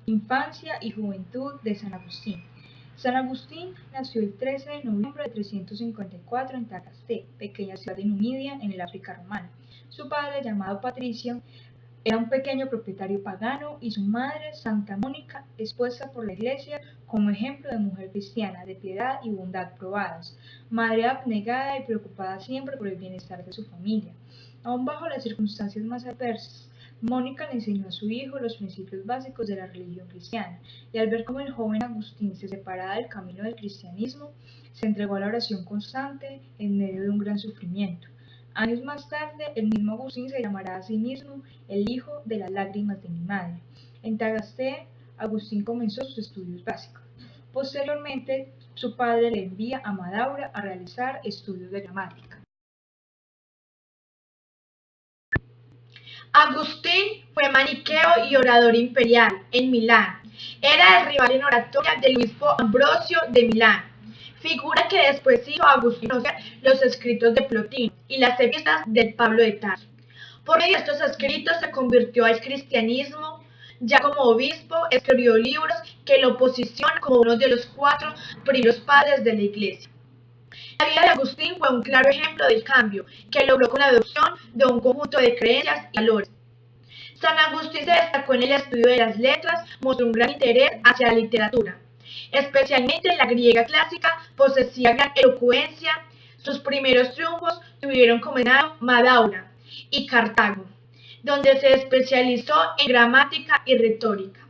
Infancia y juventud de San Agustín. San Agustín nació el 13 de noviembre de 354 en Tagaste, pequeña ciudad de Numidia en el África romana. Su padre, llamado Patricio, era un pequeño propietario pagano y su madre, Santa Mónica, expuesta por la Iglesia como ejemplo de mujer cristiana, de piedad y bondad probadas, madre abnegada y preocupada siempre por el bienestar de su familia. Aún bajo las circunstancias más adversas, Mónica le enseñó a su hijo los principios básicos de la religión cristiana, y al ver cómo el joven Agustín se separaba del camino del cristianismo, se entregó a la oración constante en medio de un gran sufrimiento. Años más tarde, el mismo Agustín se llamará a sí mismo el hijo de las lágrimas de mi madre. En Tagaste, Agustín comenzó sus estudios básicos. Posteriormente, su padre le envía a Madaura a realizar estudios de gramática. Agustín fue maniqueo y orador imperial en Milán. Era el rival en oratoria del obispo Ambrosio de Milán, figura que después hizo a Agustín conocer los escritos de Plotino y las epístolas de Pablo de Tarso. Por medio de estos escritos se convirtió al cristianismo. Ya como obispo escribió libros que lo posicionan como uno de los 4 primeros padres de la Iglesia. La vida de Agustín fue un claro ejemplo del cambio que logró con la adopción de un conjunto de creencias y valores. San Agustín se destacó en el estudio de las letras, mostró un gran interés hacia la literatura, especialmente la griega clásica, poseía gran elocuencia. Sus primeros triunfos tuvieron como escenario Madaura y Cartago, donde se especializó en gramática y retórica.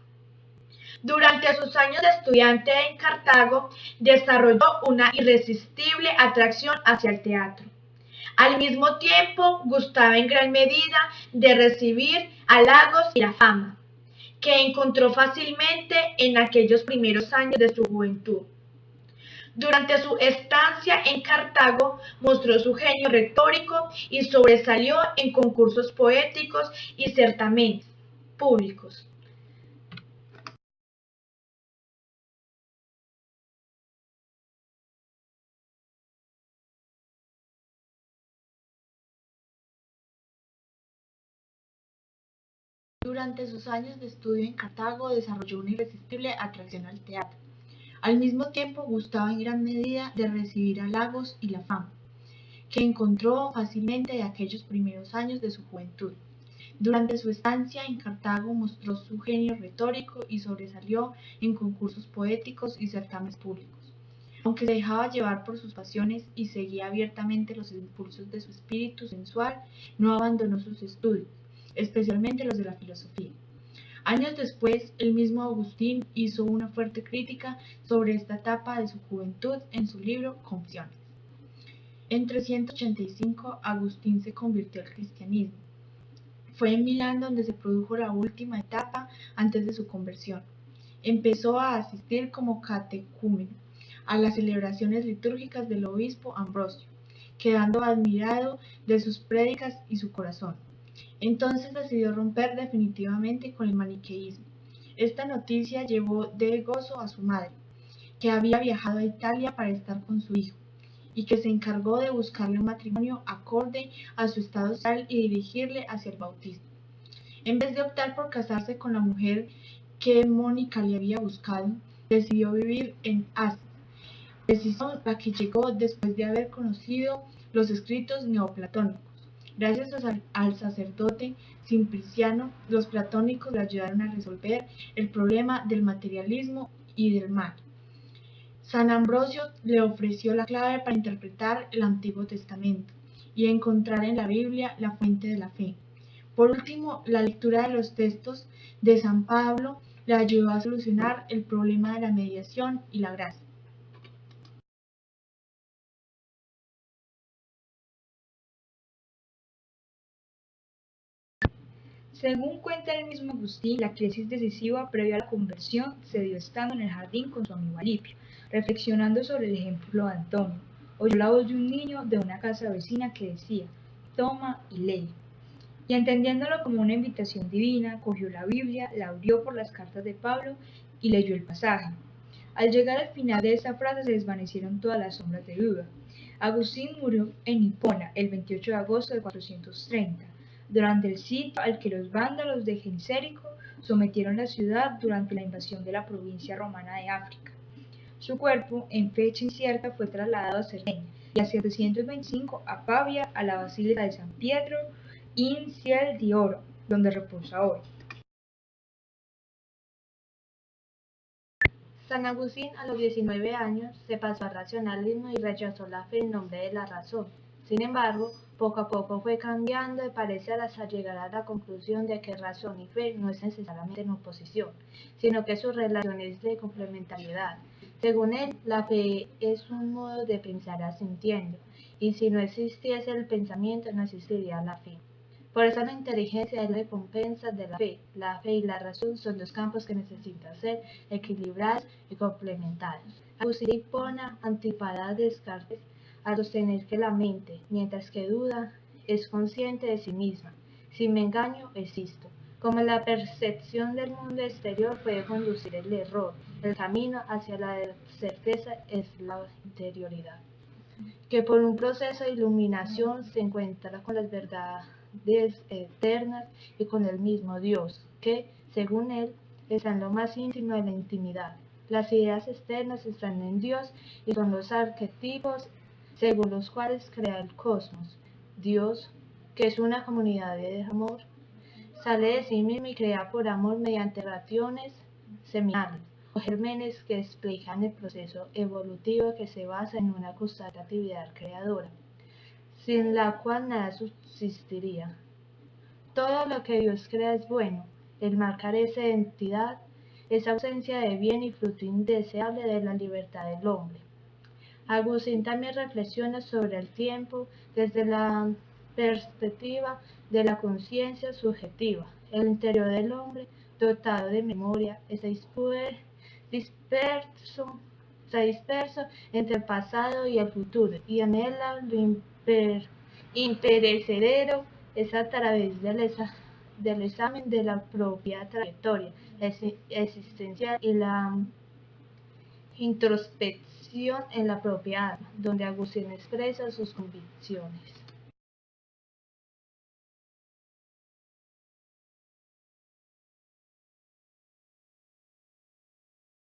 Durante sus años de estudiante en Cartago, desarrolló una irresistible atracción hacia el teatro. Al mismo tiempo, gustaba en gran medida de recibir halagos y la fama, que encontró fácilmente en aquellos primeros años de su juventud. Durante su estancia en Cartago, mostró su genio retórico y sobresalió en concursos poéticos y certámenes públicos. Durante sus años de estudio en Cartago desarrolló una irresistible atracción al teatro. Al mismo tiempo gustaba en gran medida de recibir halagos y la fama, que encontró fácilmente de aquellos primeros años de su juventud. Durante su estancia en Cartago mostró su genio retórico y sobresalió en concursos poéticos y certámenes públicos. Aunque se dejaba llevar por sus pasiones y seguía abiertamente los impulsos de su espíritu sensual, no abandonó sus estudios, especialmente los de la filosofía. Años después, el mismo Agustín hizo una fuerte crítica sobre esta etapa de su juventud en su libro Confesiones. En 385, Agustín se convirtió al cristianismo. Fue en Milán donde se produjo la última etapa antes de su conversión. Empezó a asistir como catecúmeno a las celebraciones litúrgicas del obispo Ambrosio, quedando admirado de sus prédicas y su corazón. Entonces decidió romper definitivamente con el maniqueísmo. Esta noticia llevó de gozo a su madre, que había viajado a Italia para estar con su hijo, y que se encargó de buscarle un matrimonio acorde a su estado social y dirigirle hacia el bautismo. En vez de optar por casarse con la mujer que Mónica le había buscado, decidió vivir en Asia, decisión a la que llegó después de haber conocido los escritos neoplatónicos. Gracias al sacerdote Simpliciano, los platónicos le ayudaron a resolver el problema del materialismo y del mal. San Ambrosio le ofreció la clave para interpretar el Antiguo Testamento y encontrar en la Biblia la fuente de la fe. Por último, la lectura de los textos de San Pablo le ayudó a solucionar el problema de la mediación y la gracia. Según cuenta el mismo Agustín, la crisis decisiva previa a la conversión se dio estando en el jardín con su amigo Alipio, reflexionando sobre el ejemplo de Antonio. Oyó la voz de un niño de una casa vecina que decía: toma y lee. Y entendiéndolo como una invitación divina, cogió la Biblia, la abrió por las cartas de Pablo y leyó el pasaje. Al llegar al final de esa frase se desvanecieron todas las sombras de duda. Agustín murió en Hipona el 28 de agosto de 430, durante el sitio al que los vándalos de Gensérico sometieron la ciudad durante la invasión de la provincia romana de África. Su cuerpo, en fecha incierta, fue trasladado a Cerdeña y a 725 a Pavia, a la Basílica de San Pietro in Ciel di Oro, donde reposa hoy. San Agustín a los 19 años se pasó al racionalismo y rechazó la fe en nombre de la razón. Sin embargo, poco a poco fue cambiando de parecer hasta llegar a la conclusión de que razón y fe no es necesariamente en oposición, sino que su relación es de complementariedad. Según él, la fe es un modo de pensar asintiendo, y si no existiese el pensamiento no existiría la fe. Por eso la inteligencia es la recompensa de la fe. La fe y la razón son dos campos que necesitan ser equilibrados y complementarios. Agustín Hipona antipara a Descartes al sostener que la mente, mientras que duda, es consciente de sí misma. Si me engaño, existo. Como la percepción del mundo exterior puede conducir el error, el camino hacia la certeza es la interioridad, que por un proceso de iluminación se encuentra con las verdades eternas y con el mismo Dios, que, según él, está en lo más íntimo de la intimidad. Las ideas externas están en Dios y son los arquetipos según los cuales crea el cosmos. Dios, que es una comunidad de amor, sale de sí mismo y crea por amor mediante raciones seminales o gérmenes que explican el proceso evolutivo que se basa en una constante actividad creadora, sin la cual nada subsistiría. Todo lo que Dios crea es bueno. El mal carece de entidad, es ausencia de bien y fruto indeseable de la libertad del hombre. Agustín también reflexiona sobre el tiempo desde la perspectiva de la conciencia subjetiva. El interior del hombre, dotado de memoria, está disperso entre el pasado y el futuro, y anhela lo imperecedero. Es a través del examen de la propia trayectoria existencial y la introspección en la propia alma, donde Agustín expresa sus convicciones.